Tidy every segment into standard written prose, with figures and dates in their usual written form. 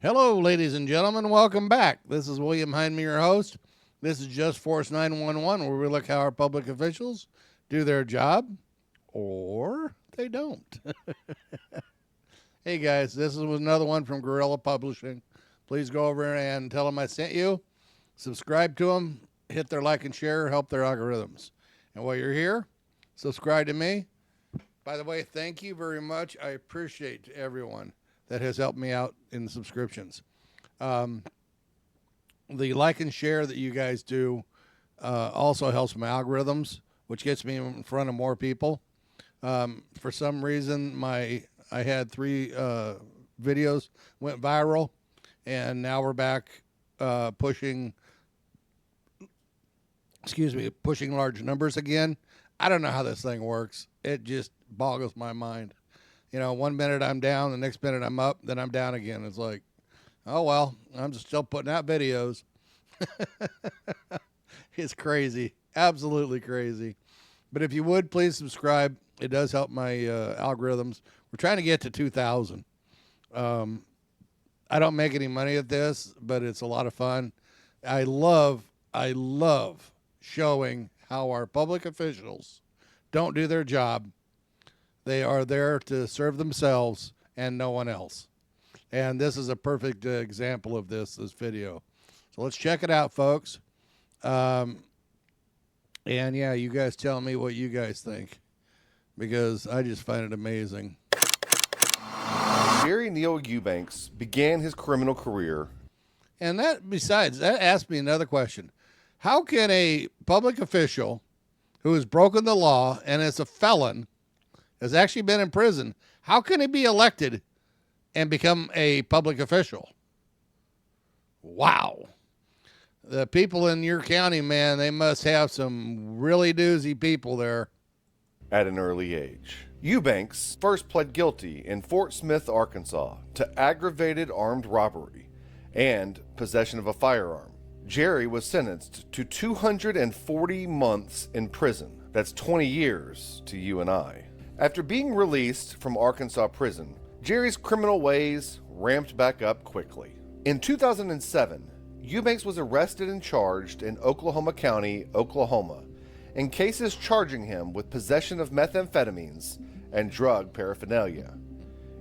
Hello, ladies and gentlemen. Welcome back. This is William Hindme, your host. This is Just Force 911, where we look how our public officials do their job, or they don't. Hey, guys, this was another one from Guerrilla Publishing. Please go over and tell them I sent you. Subscribe to them. Hit their like and share. Help their algorithms. And while you're here, subscribe to me. By the way, thank you very much. I appreciate everyone that has helped me out in the subscriptions. The like and share that you guys do also helps my algorithms, which gets me in front of more people. For some reason, I had 3 videos went viral, and now we're back pushing large numbers again. I don't know how this thing works. It just boggles my mind. You know, one minute I'm down, the next minute I'm up, then I'm down again. It's like, oh, well, I'm just still putting out videos. It's crazy. Absolutely crazy. But if you would, please subscribe. It does help my algorithms. We're trying to get to 2,000. I don't make any money at this, but it's a lot of fun. I love showing how our public officials don't do their job. They are there to serve themselves and no one else. And this is a perfect example of this video. So let's check it out, folks. And yeah, you guys tell me what you guys think, because I just find it amazing. Jerry Neal Eubanks began his criminal career. And that asks me another question. How can a public official who has broken the law and is a felon, has actually been in prison, how can he be elected and become a public official? Wow. The people in your county, man, they must have some really doozy people there. At an early age, Eubanks first pled guilty in Fort Smith, Arkansas, to aggravated armed robbery and possession of a firearm. Jerry was sentenced to 240 months in prison. That's 20 years to you and I. After being released from Arkansas prison, Jerry's criminal ways ramped back up quickly. In 2007, Eubanks was arrested and charged in Oklahoma County, Oklahoma, in cases charging him with possession of methamphetamines and drug paraphernalia.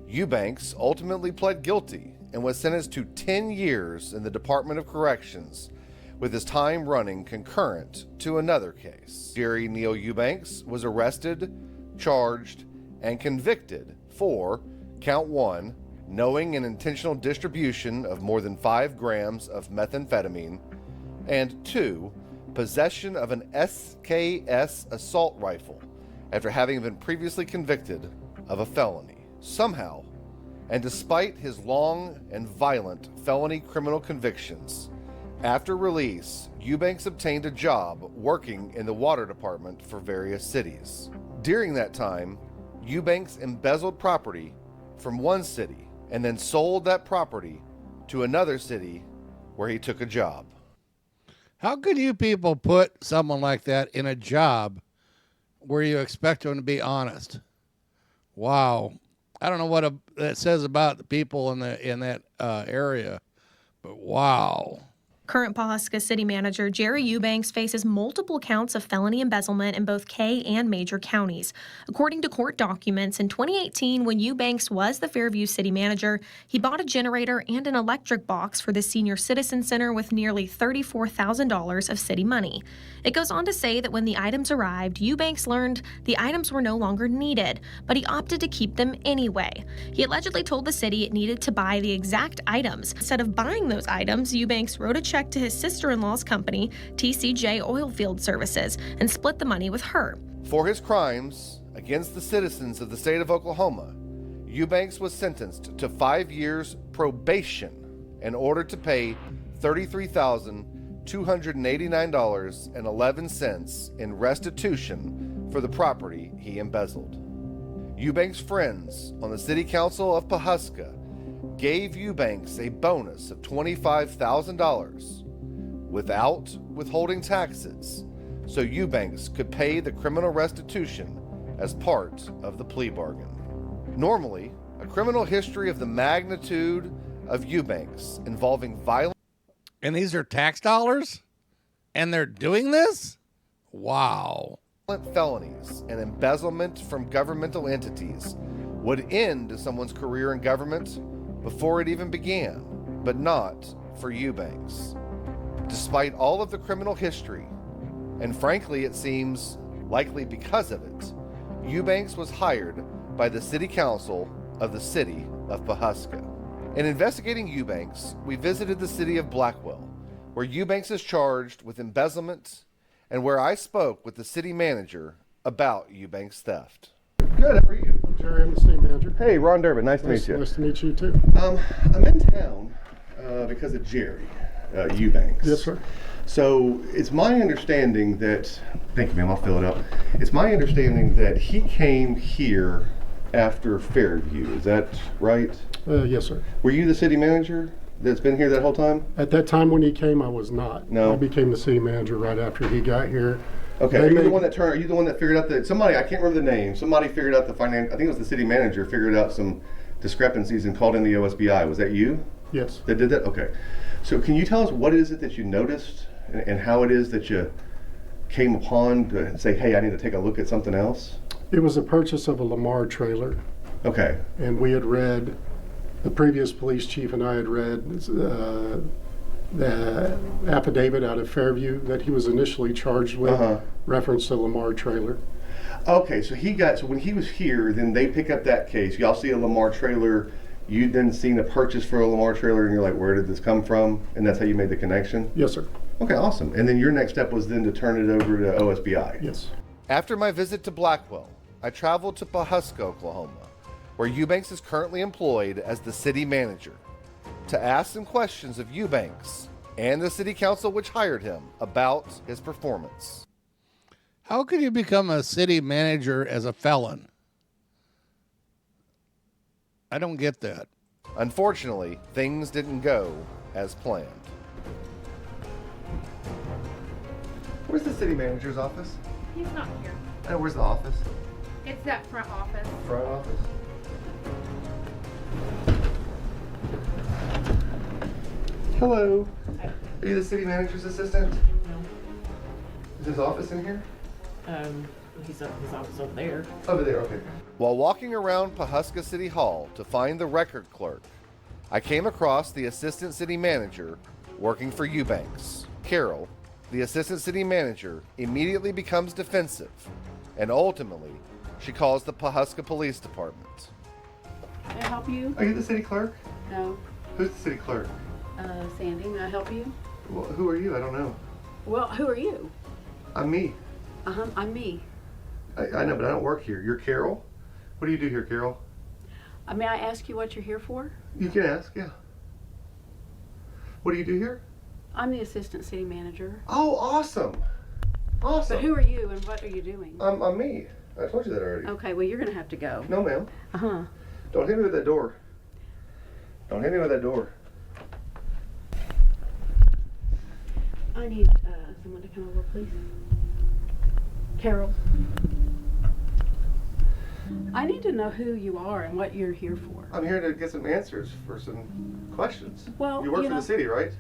Eubanks ultimately pled guilty and was sentenced to 10 years in the Department of Corrections, with his time running concurrent to another case. Jerry Neal Eubanks was arrested, charged, and convicted for count 1, knowing and intentional distribution of more than 5 grams of methamphetamine, and 2, possession of an SKS assault rifle after having been previously convicted of a felony. Somehow, and despite his long and violent felony criminal convictions, after release, Eubanks obtained a job working in the water department for various cities. During that time, Eubanks embezzled property from one city and then sold that property to another city where he took a job. How could you people put someone like that in a job where you expect them to be honest? Wow. I don't know what that says about the people in that area, but wow. Current Pawhuska City Manager Jerry Eubanks faces multiple counts of felony embezzlement in both Kay and major counties. According to court documents, in 2018, when Eubanks was the Fairview City Manager, he bought a generator and an electric box for the Senior Citizen Center with nearly $34,000 of city money. It goes on to say that when the items arrived, Eubanks learned the items were no longer needed, but he opted to keep them anyway. He allegedly told the city it needed to buy the exact items. Instead of buying those items, Eubanks wrote a check to his sister-in-law's company, TCJ Oilfield Services, and split the money with her. For his crimes against the citizens of the state of Oklahoma, Eubanks was sentenced to 5 years probation and ordered to pay $33,289.11 in restitution for the property he embezzled. Eubanks' friends on the City Council of Pawhuska gave Eubanks a bonus of $25,000 without withholding taxes, so Eubanks could pay the criminal restitution as part of the plea bargain. Normally, a criminal history of the magnitude of Eubanks involving violent And these are tax dollars? And they're doing this? Wow. felonies and embezzlement from governmental entities would end someone's career in government before it even began, but not for Eubanks. Despite all of the criminal history, and frankly it seems likely because of it, Eubanks was hired by the City Council of the City of Pawhuska. In investigating Eubanks, we visited the city of Blackwell, where Eubanks is charged with embezzlement and where I spoke with the city manager about Eubanks theft. Good, how are you? Jerry, I'm the city manager. Hey, Ron Durbin, nice to meet you. Nice to meet you too. I'm in town because of Jerry Eubanks. Yes, sir. So it's my understanding that, thank you, ma'am, I'll fill it up. It's my understanding that he came here after Fairview, is that right? Yes, sir. Were you the city manager that's been here that whole time? At that time when he came, I was not. No. I became the city manager right after he got here. Okay, They are you the made- one that turned, are you the one that figured out that, somebody, I can't remember the name, somebody figured out the finance, I think it was the city manager, figured out some discrepancies and called in the OSBI. Was that you Yes. that did that? Okay. So can you tell us what is it that you noticed and how it is that you came upon to say, hey, I need to take a look at something else? It was a purchase of a Lamar trailer, Okay. and we had read, the previous police chief and I had read the affidavit out of Fairview that he was initially charged with, reference to Lamar trailer. Okay, so when he was here, then they pick up that case. Y'all see a Lamar trailer, you then seen a purchase for a Lamar trailer, and you're like, where did this come from? And that's how you made the connection? Yes, sir. Okay, awesome. And then your next step was then to turn it over to OSBI. Yes. After my visit to Blackwell, I traveled to Pawhuska, Oklahoma, where Eubanks is currently employed as the city manager, to ask some questions of Eubanks and the city council which hired him about his performance. How could you become a city manager as a felon? I don't get that. Unfortunately, things didn't go as planned. Where's the city manager's office? He's not here. And where's the office? It's that front office. Front office. Hello. Are you the city manager's assistant? No. Is his office in here? His office over there. Over there, okay. While walking around Pawhuska City Hall to find the record clerk, I came across the assistant city manager working for Eubanks. Carol, the assistant city manager, immediately becomes defensive, and ultimately, she calls the Pawhuska Police Department. May I help you? Are you the city clerk? No. Who's the city clerk? Sandy, may I help you? Well, who are you? I don't know. Well, who are you? I'm me. I'm me. I know, but I don't work here. You're Carol? What do you do here, Carol? May I ask you what you're here for? You can ask, yeah. What do you do here? I'm the assistant city manager. Oh, awesome. Awesome. But who are you and what are you doing? I'm me. I told you that already. Okay, well, you're going to have to go. No, ma'am. Uh-huh. Don't hit me with that door. Don't hit me with that door. I need someone to come over, please. Carol. I need to know who you are and what you're here for. I'm here to get some answers for some questions. Well, you work you for know- the city, right?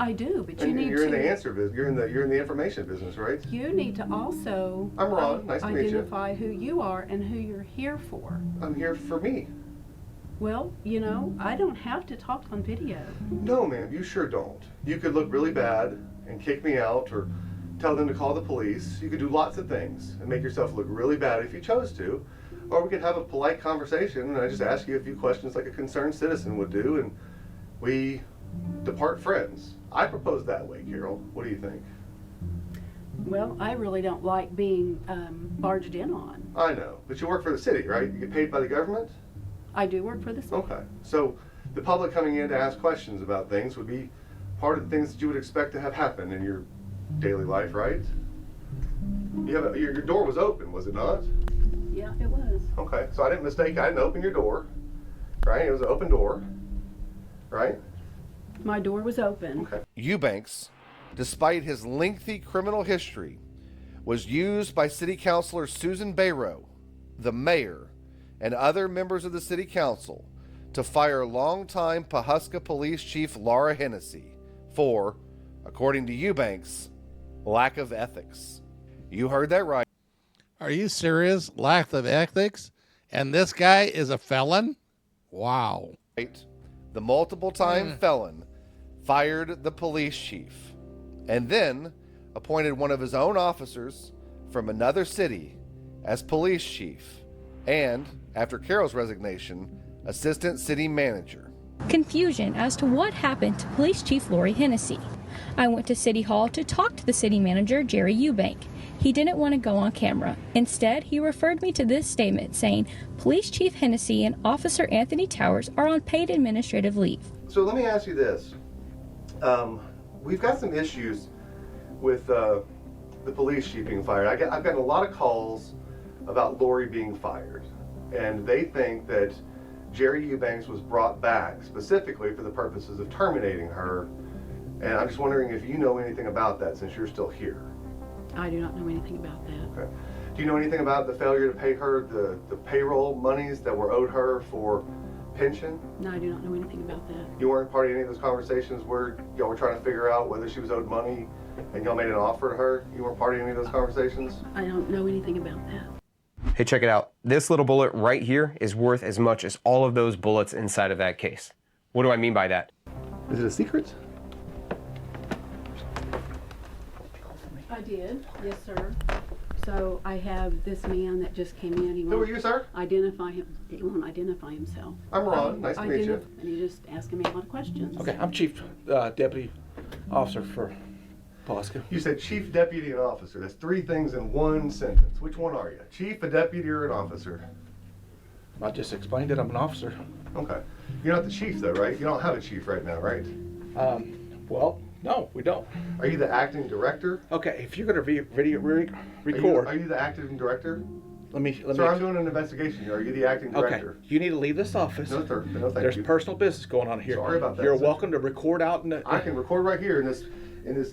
I do, but you And need you're in to... the answer business. You're in the information business, right? You need to also I'm Ron. Nice to meet you. identify who you are and who you're here for. I'm here for me. Well, you know, I don't have to talk on video. No, ma'am, you sure don't. You could look really bad and kick me out or tell them to call the police. You could do lots of things and make yourself look really bad if you chose to. Or we could have a polite conversation and I just ask you a few questions like a concerned citizen would do and we depart friends. I propose that way, Carol. What do you think? Well, I really don't like being barged in on. I know, but you work for the city, right? You get paid by the government? I do work for the city. Okay. So the public coming in to ask questions about things would be part of the things that you would expect to have happen in your daily life, right? Your door was open, was it not? Yeah, it was. Okay, so I didn't mistake, I didn't open your door, right? It was an open door, right? My door was open. Okay. Eubanks, despite his lengthy criminal history, was used by City Councilor Susan Bayrow, the mayor, and other members of the City Council to fire longtime Pawhuska Police Chief Laura Hennessy for, according to Eubanks, lack of ethics. You heard that right. Are you serious? Lack of ethics? And this guy is a felon? Wow. The multiple-time felon fired the police chief and then appointed one of his own officers from another city as police chief and, after Carol's resignation, assistant city manager. Confusion as to what happened to Police Chief Lori Hennessy. I went to City Hall to talk to the city manager, Jerry Eubanks. He didn't want to go on camera. Instead, he referred me to this statement saying, Police Chief Hennessy and Officer Anthony Towers are on paid administrative leave. So let me ask you this. We've got some issues with the police chief being fired. I've gotten a lot of calls about Lori being fired, and they think that Jerry Eubanks was brought back specifically for the purposes of terminating her, and I'm just wondering if you know anything about that since you're still here. I do not know anything about that. Okay. Do you know anything about the failure to pay her the payroll monies that were owed her for pension? No, I do not know anything about that. You weren't part of any of those conversations where y'all were trying to figure out whether she was owed money and y'all made an offer to her? You weren't part of any of those conversations? I don't know anything about that. Hey, check it out. This little bullet right here is worth as much as all of those bullets inside of that case. What do I mean by that? Is it a secret? I did, yes, sir. So I have this man that just came in. He Who are won't you, sir? identify him. He won't identify himself. I'm Ron. Nice to meet you. And he just asking me a lot of questions. Okay, I'm Chief Deputy Officer for Pawhuska. You said chief, deputy, and officer. That's three things in one sentence. Which one are you? Chief, a deputy, or an officer? I just explained it. I'm an officer. Okay. You're not the chief, though, right? You don't have a chief right now, right? Well, no, we don't. Are you the acting director? Okay, if you're gonna record, Are you the acting director? let me. Sir, I'm doing an investigation here. Are you the acting Okay, director? you need to leave this office. No, sir. No, thank There's you. personal business going on here. Sorry about that, You're sir. welcome to record out in the. I can record right here in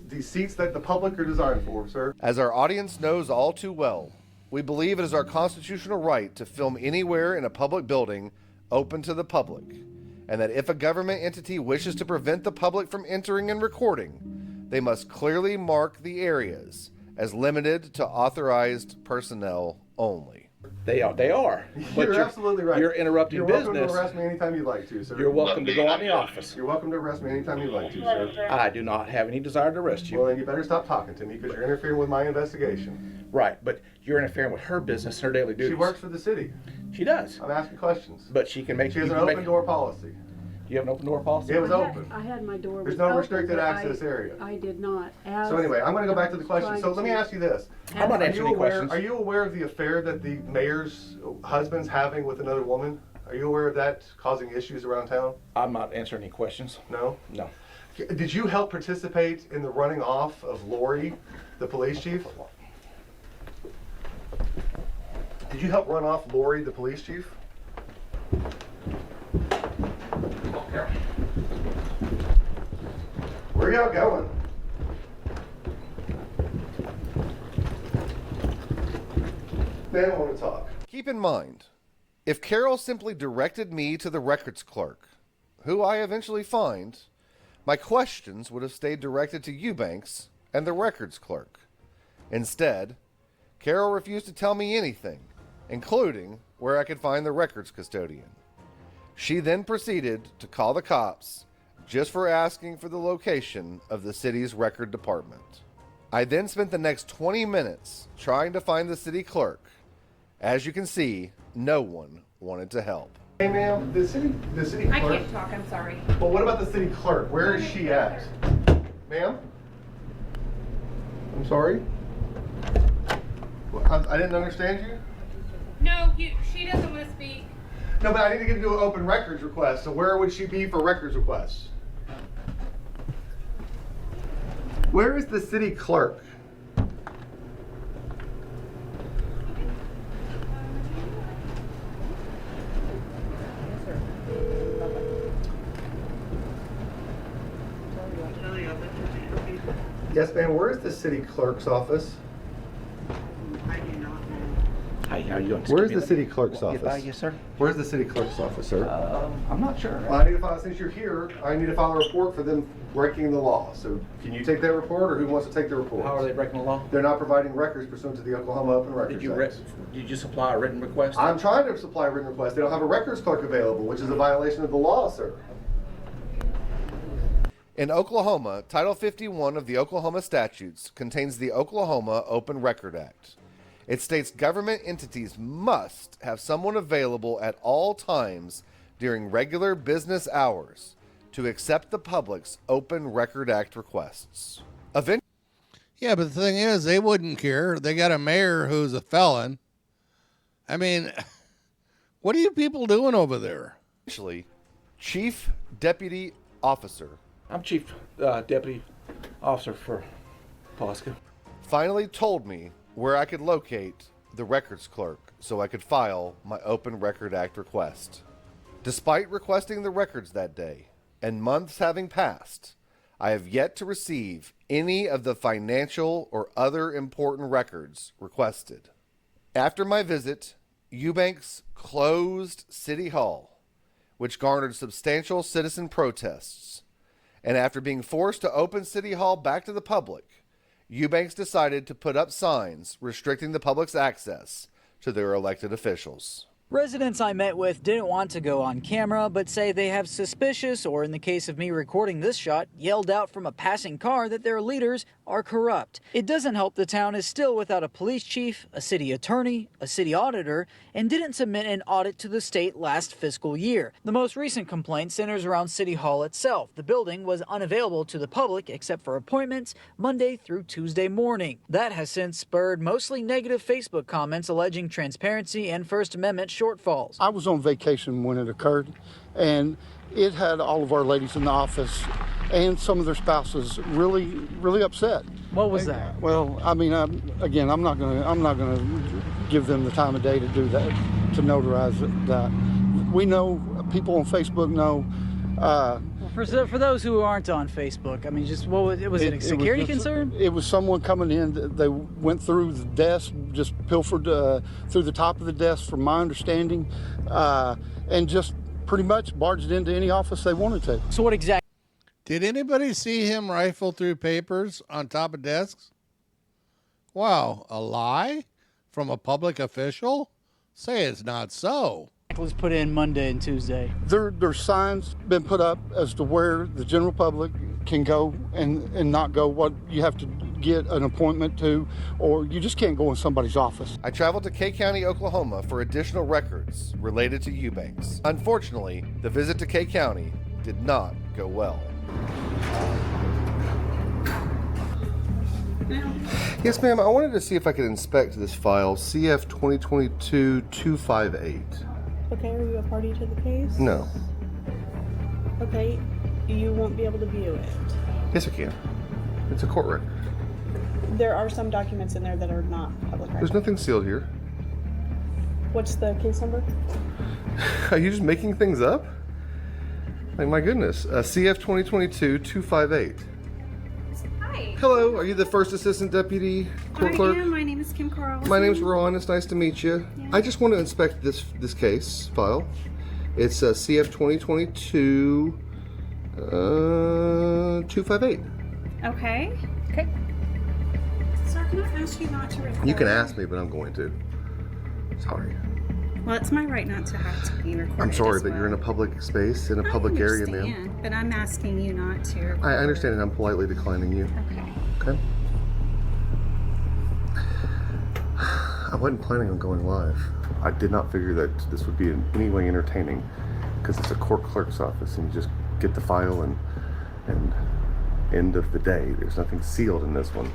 these seats that the public are designed for, sir. As our audience knows all too well, we believe it is our constitutional right to film anywhere in a public building open to the public, and that if a government entity wishes to prevent the public from entering and recording, they must clearly mark the areas as limited to authorized personnel only. They are. But You're absolutely right. You're interrupting You're business. welcome to arrest me anytime you'd like to, sir. You're welcome to go out in the office. You're welcome to arrest me anytime you'd like to, sir. I do not have any desire to arrest you. Well, then you better stop talking to me because you're interfering with my investigation. Right, but you're interfering with her business, her daily duties. She works for the city. She does. I'm asking questions. But she can make. She has you an can open make- door policy. Do you have an open door policy? It was I had- open. I had my door. There's was no open, restricted but access area. I did not. As So anyway, I'm going to go back to the question. trying So let me to- ask you this. I'm not answering any questions. Are you aware of the affair that the mayor's husband's having with another woman? Are you aware of that causing issues around town? I'm not answering any questions. No? No. Did you help participate in the running off of Lori, the police chief? Did you help run off Lori, the police chief? Where are y'all going? Man, I want to talk. Keep in mind, if Carol simply directed me to the records clerk, who I eventually find, my questions would have stayed directed to Eubanks and the records clerk. Instead, Carol refused to tell me anything, including where I could find the records custodian. She then proceeded to call the cops just for asking for the location of the city's record department. I then spent the next 20 minutes trying to find the city clerk. As you can see, no one wanted to help. Hey ma'am, the city I clerk. can't talk, I'm sorry. But what about the city clerk? Where is she at? Ma'am? I'm sorry? I didn't understand you? No, she doesn't want to speak. No, but I need to get into an open records request. So where would she be for records requests? Where is the city clerk? Yes, ma'am. Where is the city clerk's office? I how you doing? Just Where's give me the city clerk's Get by, office? yes, sir. Where's the city clerk's office, sir? I'm not sure. I need to file, since you're here, I need to file a report for them breaking the law. So can you take that report, or who wants to take the report? How are they breaking the law? They're not providing records pursuant to the Oklahoma Open Records Act. Did you supply a written request? I'm trying to supply a written request. They don't have a records clerk available, which is a violation of the law, sir. In Oklahoma, Title 51 of the Oklahoma statutes contains the Oklahoma Open Record Act. It states government entities must have someone available at all times during regular business hours to accept the public's Open Record Act requests. Yeah, but the thing is, they wouldn't care. They got a mayor who's a felon. I mean, what are you people doing over there? Eventually, Chief Deputy Officer. I'm Chief Deputy Officer for Pulaski. Finally told me where I could locate the records clerk so I could file my Open Record Act request. Despite requesting the records that day, and months having passed, I have yet to receive any of the financial or other important records requested. After my visit, Eubanks closed City Hall, which garnered substantial citizen protests. And after being forced to open City Hall back to the public, Eubanks decided to put up signs restricting the public's access to their elected officials. Residents I met with didn't want to go on camera, but say they have suspicious, or in the case of me recording this shot, yelled out from a passing car that their leaders are corrupt. It doesn't help the town is still without a police chief, a city attorney, a city auditor, and didn't submit an audit to the state last fiscal year. The most recent complaint centers around City Hall itself. The building was unavailable to the public except for appointments Monday through Tuesday morning. That has since spurred mostly negative Facebook comments alleging transparency and First Amendment shortfalls. I was on vacation when it occurred, and it had all of our ladies in the office and some of their spouses really upset. What was that? Well, I mean, I'm not gonna give them the time of day to do that, to notarize that. We know, people on Facebook know. For those who aren't on Facebook, I mean, just what was it? A security concern? It was someone coming in. They went through the desk, just pilfered through the top of the desk, from my understanding, and just pretty much barged into any office they wanted to. So what exactly? Did anybody see him rifle through papers on top of desks? Wow, a lie from a public official? Say it's not so. Was put in Monday and Tuesday. There's signs been put up as to where the general public can go and not go. What you have to get an appointment to, or you just can't go in somebody's office. I traveled to Kay County, Oklahoma for additional records related to Eubanks. Unfortunately, the visit to Kay County did not go well. Yes, ma'am. I wanted to see if I could inspect this file, CF 2022-258. Okay, are you a party to the case? No. Okay, you won't be able to view it. Yes, I can. It's a court record. There are some documents in there that are not public record. There's nothing sealed here. What's the case number? Are you just making things up? Like, my goodness. CF 2022-258. Hi. Hello, are you the first assistant deputy court clerk? I am. My name is Kim Carlson. My name's Ron. It's nice to meet you. Yeah. I just want to inspect this case file. It's CF 2022 258. Okay. Okay. Sir, can I ask you not to record? You can ask me, but I'm going to. Sorry. Well, it's my right not to have to be recorded. I'm sorry, as but well. you're in a public space, in a public area, ma'am. I understand, but I'm asking you not to record. I understand, and I'm politely declining you. Okay. Okay. I wasn't planning on going live. I did not figure that this would be in any way entertaining, because it's a court clerk's office, and you just get the file and end of the day. There's nothing sealed in this one.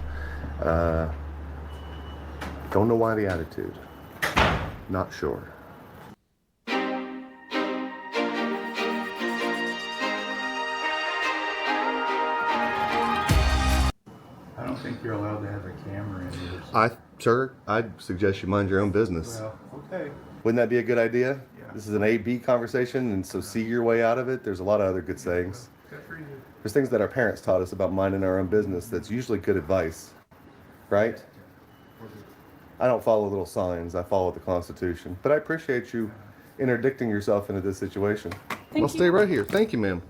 Don't know why the attitude. Not sure. I don't think you're allowed to have a camera in here. Sir, I'd suggest you mind your own business. Well, okay. Wouldn't that be a good idea? Yeah. This is an A-B conversation, and so see your way out of it. There's a lot of other good sayings. Good for you. There's things that our parents taught us about minding our own business that's usually good advice, right? I don't follow little signs. I follow the Constitution. But I appreciate you interdicting yourself into this situation. I'll stay right here. Thank you, ma'am.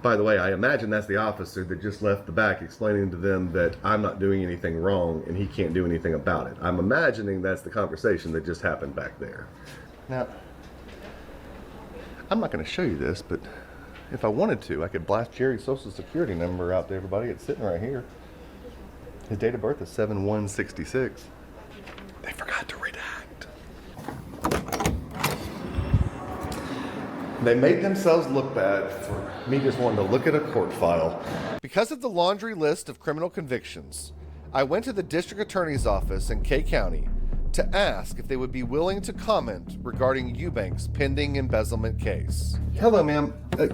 By the way, I imagine that's the officer that just left the back explaining to them that I'm not doing anything wrong and he can't do anything about it. I'm imagining that's the conversation that just happened back there. Now, I'm not going to show you this, but if I wanted to, I could blast Jerry's social security number out to everybody. It's sitting right here. His date of birth is 7/1/66. They forgot to redact. They made themselves look bad for me just wanting to look at a court file. Because of the laundry list of criminal convictions, I went to the district attorney's office in Kay County to ask if they would be willing to comment regarding Eubanks' pending embezzlement case. Hello, ma'am.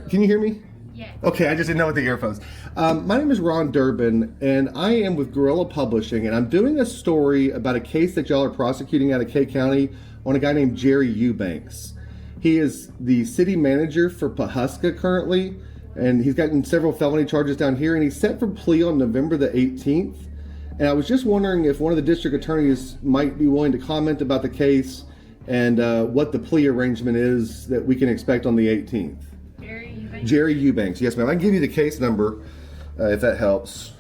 Can you hear me? Yes. Okay, I just didn't know with the earphones. My name is Ron Durbin, and I am with Gorilla Publishing, and I'm doing a story about a case that y'all are prosecuting out of Kay County on a guy named Jerry Eubanks. He is the city manager for Pawhuska currently, and he's gotten several felony charges down here, and he's set for plea on November the 18th. And I was just wondering if one of the district attorneys might be willing to comment about the case and what the plea arrangement is that we can expect on the 18th. Jerry Eubanks? Jerry Eubanks, yes ma'am. I can give you the case number if that helps.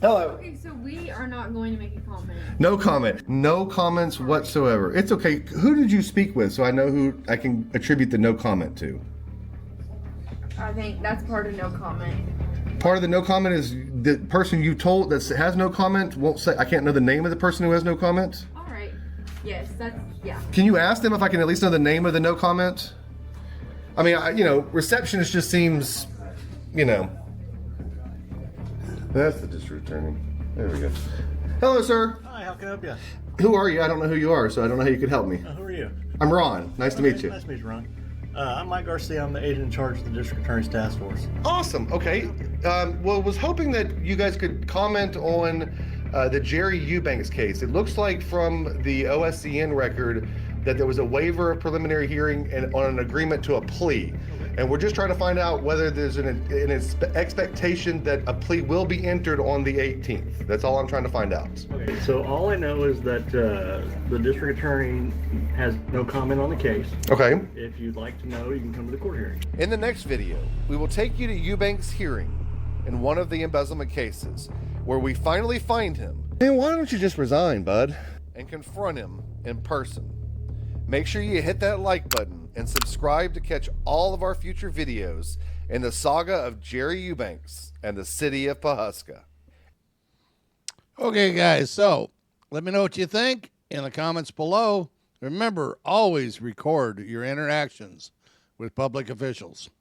Hello. Okay, so we are not going to make a comment. No comment. No comments whatsoever. It's okay. Who did you speak with so I know who I can attribute the no comment to? I think that's part of no comment. Part of the no comment is the person you told that has no comment won't say. I can't know the name of the person who has no comment. All right. Yes, that's, yeah. Can you ask them if I can at least know the name of the no comment? I mean, receptionist just seems, That's the district attorney. There we go. Hello, sir. Hi, how can I help you? Who are you? I don't know who you are, so I don't know how you could help me. Who are you? I'm Ron. Nice to meet you. Nice to meet you, Ron. I'm Mike Garcia. I'm the agent in charge of the District Attorney's Task Force. Awesome. Okay. Well, was hoping that you guys could comment on the Jerry Eubanks case. It looks like from the OSCN record that there was a waiver of preliminary hearing and on an agreement to a plea. And we're just trying to find out whether there's an expectation that a plea will be entered on the 18th. That's all I'm trying to find out. Okay, so all I know is that the district attorney has no comment on the case. Okay. If you'd like to know, you can come to the court hearing. In the next video, we will take you to Eubanks' hearing in one of the embezzlement cases, where we finally find him. Man, why don't you just resign, bud? And confront him in person. Make sure you hit that like button and subscribe to catch all of our future videos in the saga of Jerry Eubanks and the city of Pawhuska. Okay, guys, so let me know what you think in the comments below. Remember, always record your interactions with public officials.